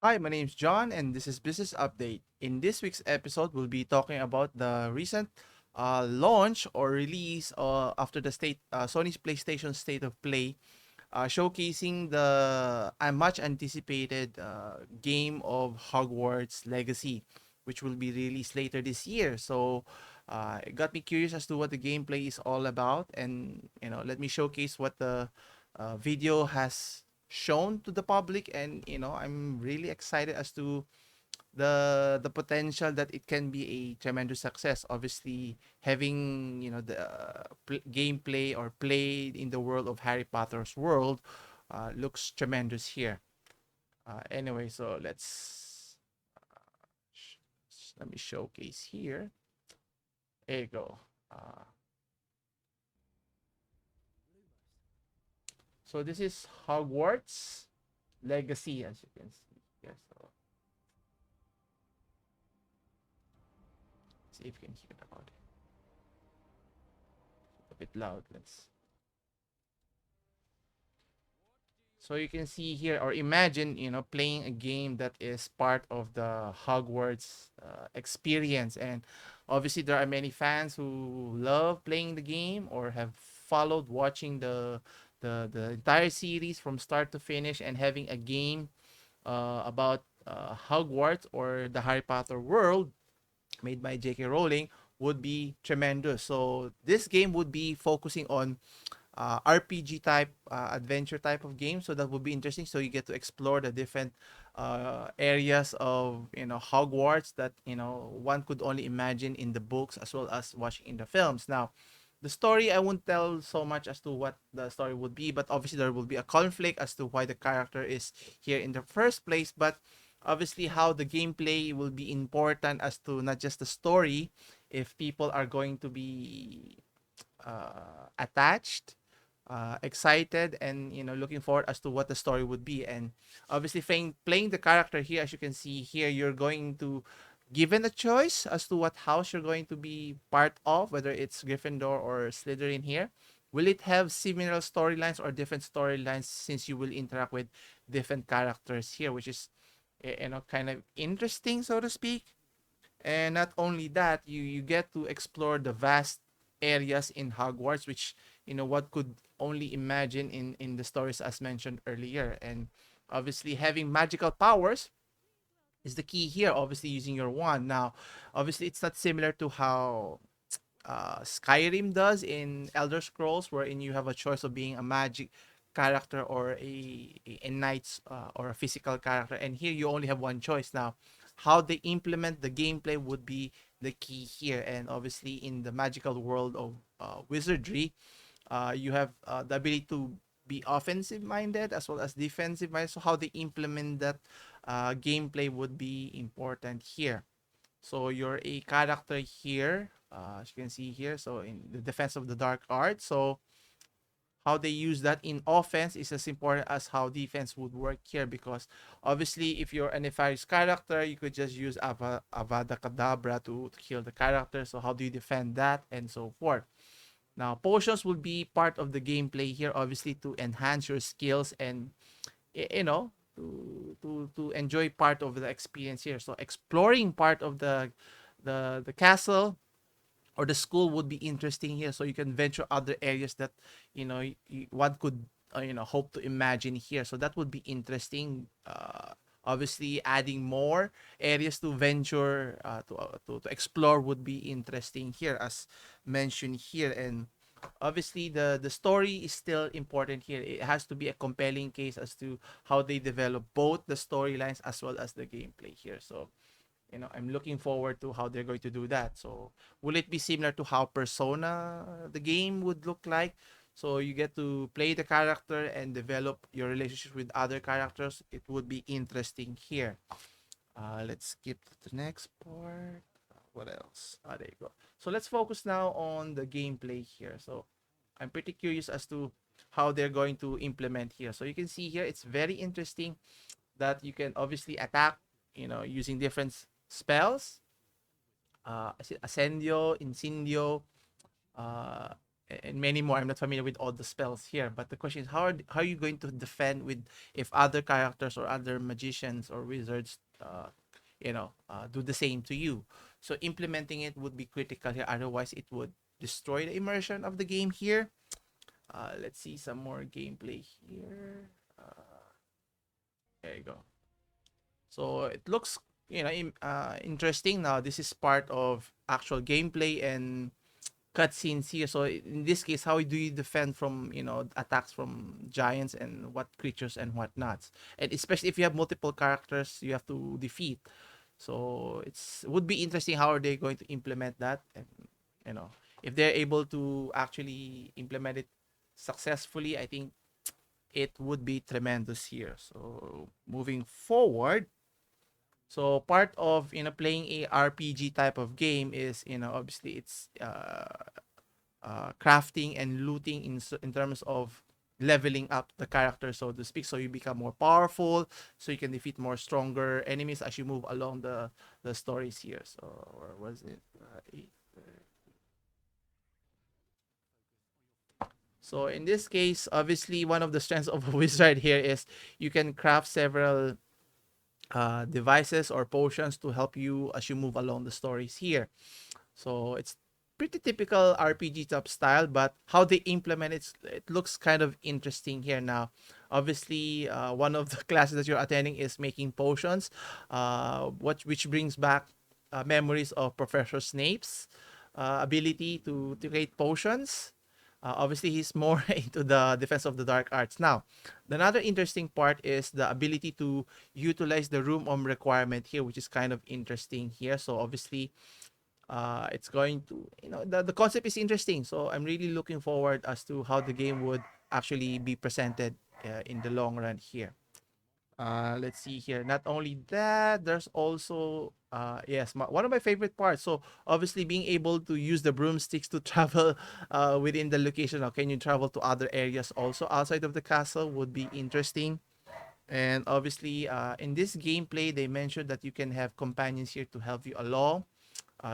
Hi, my name is John, and this is Business Update. In this week's episode, we'll be talking about the recent launch or release after the Sony's PlayStation State of Play, showcasing the much anticipated game of Hogwarts Legacy, which will be released later this year. So, it got me curious as to what the gameplay is all about, and let me showcase what the video has shown to the public. And I'm really excited as to the potential that it can be a tremendous success. Obviously, having the gameplay or play in the world of Harry Potter's world looks tremendous here. Anyway, so let me showcase here. There you go. So this is Hogwarts Legacy, as you can see here. So see if you can hear the audio. A bit loud. Let's. So you can see here, or imagine, playing a game that is part of the Hogwarts experience. And obviously, there are many fans who love playing the game or have followed watching the entire series from start to finish, and having a game about Hogwarts or the Harry Potter world made by J.K. Rowling would be tremendous. So this game would be focusing on RPG type, adventure type of game. So that would be interesting. So you get to explore the different areas of Hogwarts that one could only imagine in the books as well as watching in the films. Now, the story, I won't tell so much as to what the story would be, but obviously there will be a conflict as to why the character is here in the first place. But obviously, how the gameplay will be important as to not just the story, if people are going to be attached, excited, and looking forward as to what the story would be. And obviously, playing the character here, as you can see here, you're going to given a choice as to what house you're going to be part of, whether it's Gryffindor or Slytherin here. Will it have similar storylines or different storylines, since you will interact with different characters here, which is kind of interesting, so to speak. And not only that, you get to explore the vast areas in Hogwarts, which what could only imagine in the stories as mentioned earlier. And obviously, having magical powers is the key here. Obviously, using your wand. Now, obviously, it's not similar to how Skyrim does in Elder Scrolls, wherein you have a choice of being a magic character or a knight or a physical character. And here you only have one choice. Now, how they implement the gameplay would be the key here. And obviously, in the magical world of wizardry, you have the ability to be offensive minded as well as defensive minded. So how they implement that gameplay would be important here. So you're a character here, as you can see here. So in the defense of the dark art. So how they use that in offense is as important as how defense would work here, because obviously, if you're a nefarious character, you could just use Avada Kedavra to kill the character. So how do you defend that, and so forth. Now, potions will be part of the gameplay here, obviously, to enhance your skills and to enjoy part of the experience here. So exploring part of the castle or the school would be interesting here. So you can venture other areas that one could hope to imagine here. So that would be interesting. Obviously, adding more areas to venture to explore would be interesting here, as mentioned here. And obviously, the story is still important here. It has to be a compelling case as to how they develop both the storylines as well as the gameplay here. So I'm looking forward to how they're going to do that. So will it be similar to how Persona the game would look like? So you get to play the character and develop your relationship with other characters. It would be interesting here. Let's skip to the next part. What else? There you go. So let's focus now on the gameplay here. So I'm pretty curious as to how they're going to implement here. So you can see here, it's very interesting that you can obviously attack, using different spells. Ascendio, Incendio, and many more. I'm not familiar with all the spells here, but the question is how are you going to defend with if other characters or other magicians or wizards, do the same to you? So implementing it would be critical here. Otherwise, it would destroy the immersion of the game here. Let's see some more gameplay here. There you go. So it looks interesting. Now this is part of actual gameplay and cutscenes here. So in this case, how do you defend from attacks from giants and what creatures and whatnots? And especially if you have multiple characters, you have to defeat. So would be interesting how are they going to implement that, and if they're able to actually implement it successfully, I think it would be tremendous here. So moving forward, so part of playing a RPG type of game is obviously it's crafting and looting in terms of leveling up the character, so to speak. So you become more powerful, so you can defeat more stronger enemies as you move along the stories here. So or was it eight? So in this case, obviously one of the strengths of a wizard here is you can craft several devices or potions to help you as you move along the stories here. So it's pretty typical RPG type style, but how they implement it looks kind of interesting here now. Obviously, one of the classes that you're attending is making potions, which brings back memories of Professor Snape's ability to create potions. Obviously, he's more into the defense of the dark arts. Now, another interesting part is the ability to utilize the room of requirement here, which is kind of interesting here. So obviously, it's going to the concept is interesting, so I'm really looking forward as to how the game would actually be presented in the long run here. Let's see here, not only that, there's also yes, one of my favorite parts. So obviously being able to use the broomsticks to travel within the location. Now can you travel to other areas also outside of the castle would be interesting. And obviously in this gameplay they mentioned that you can have companions here to help you along,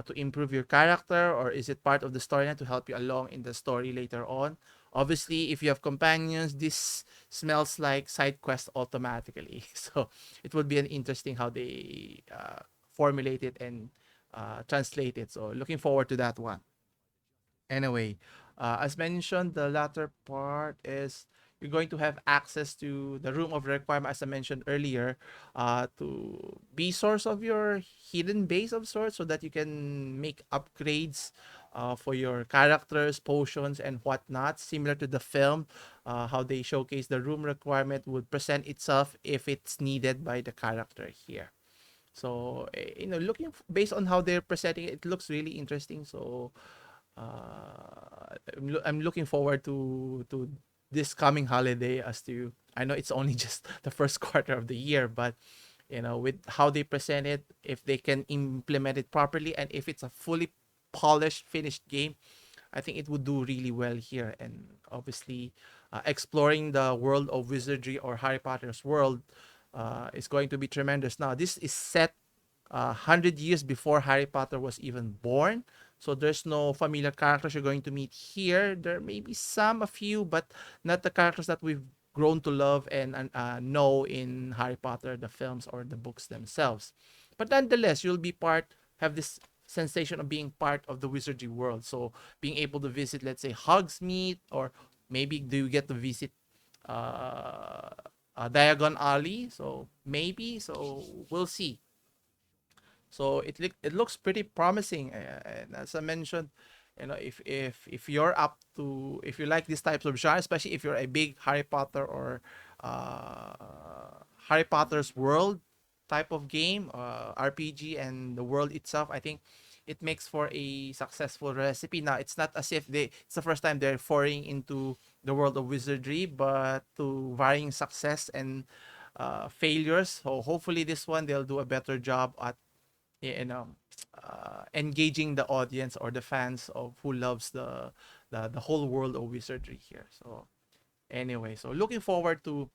to improve your character, or is it part of the storyline to help you along in the story later on? Obviously, if you have companions, this smells like side quest automatically. So it would be an interesting how they formulate it and translate it. So looking forward to that one. Anyway, as mentioned, the latter part is you're going to have access to the room of requirement, as I mentioned earlier, to be source of your hidden base of sorts, so that you can make upgrades for your characters, potions, and whatnot, similar to the film. How they showcase the room requirement would present itself if it's needed by the character here. So, based on how they're presenting it, it looks really interesting. So, I'm looking forward to this coming holiday. As to I know it's only just the first quarter of the year, but with how they present it, if they can implement it properly, and if it's a fully polished, finished game, I think it would do really well here. And obviously, exploring the world of wizardry or Harry Potter's world is going to be tremendous. Now, this is set 100 years before Harry Potter was even born. So there's no familiar characters you're going to meet here. There may be a few, but not the characters that we've grown to love and know in Harry Potter, the films or the books themselves. But nonetheless, you'll be have this sensation of being part of the wizardry world. So being able to visit, let's say, Hogsmeade, or maybe do you get to visit uh, Diagon Alley? So maybe. So we'll see. So it looks pretty promising, and as I mentioned, if you're up to if you like these types of genre, especially if you're a big Harry Potter or Harry Potter's world type of game, RPG, and the world itself, I think it makes for a successful recipe. Now it's not as if it's the first time they're foraying into the world of wizardry, but to varying success and failures. So hopefully this one they'll do a better job at you know engaging the audience or the fans of who loves the whole world of wizardry here. So anyway, so looking forward to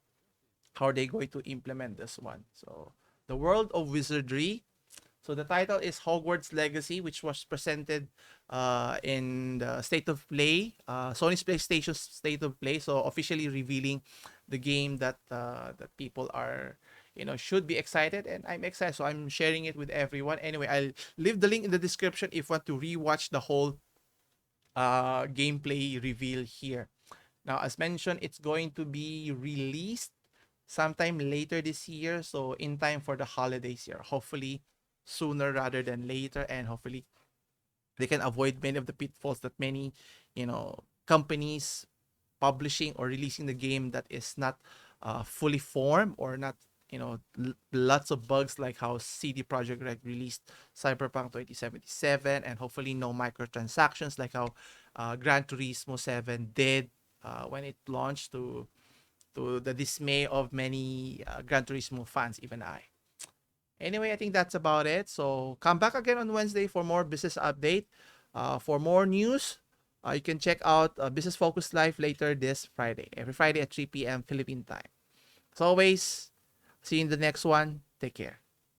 how they going to implement this one. So the world of wizardry. So the title is Hogwarts Legacy, which was presented in the State of Play, Sony's PlayStation State of Play. So officially revealing the game that people are, should be excited, and I'm excited. So I'm sharing it with everyone. Anyway, I'll leave the link in the description if you want to rewatch the whole gameplay reveal here. Now, as mentioned, it's going to be released sometime later this year, so in time for the holidays here. Hopefully, sooner rather than later, and hopefully they can avoid many of the pitfalls that many, companies publishing or releasing the game that is not fully formed, or not, lots of bugs, like how CD Projekt Red released Cyberpunk 2077, and hopefully no microtransactions like how Gran Turismo 7 did when it launched, to the dismay of many Gran Turismo fans, even I. Anyway, I think that's about it. So come back again on Wednesday for more business update. For more news, you can check out Business Focus Live later this Friday. Every Friday at 3 p.m. Philippine time. As always, see you in the next one. Take care.